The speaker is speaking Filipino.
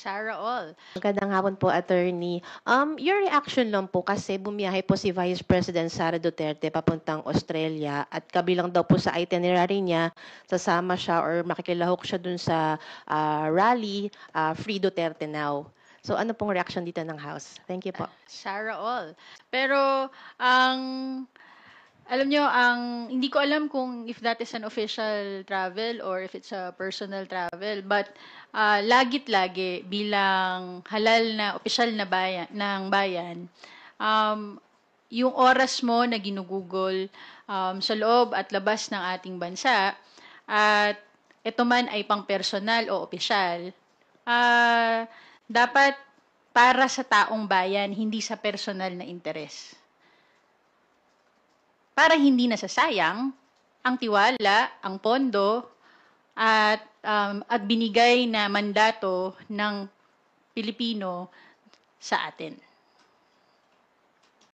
Sarah All. Magandang hapon po, attorney. Your reaction lang po kasi bumiyahe po si Vice President Sara Duterte papuntang Australia at kabilang daw po sa itinerary niya, sasama siya or makikilahok siya dun sa rally, Free Duterte Now. So ano pong reaction dito ng House? Thank you po. Sarah All. Pero alam nyo, hindi ko alam kung if that is an official travel or if it's a personal travel. But lagit-lagi bilang halal na opisyal na bayan, ng bayan, yung oras mo na ginugugol sa loob at labas ng ating bansa at ito man ay pang personal o opisyal, dapat para sa taong bayan, hindi sa personal na interes. Para hindi nasasayang ang tiwala, ang pondo, at binigay na mandato ng Pilipino sa atin.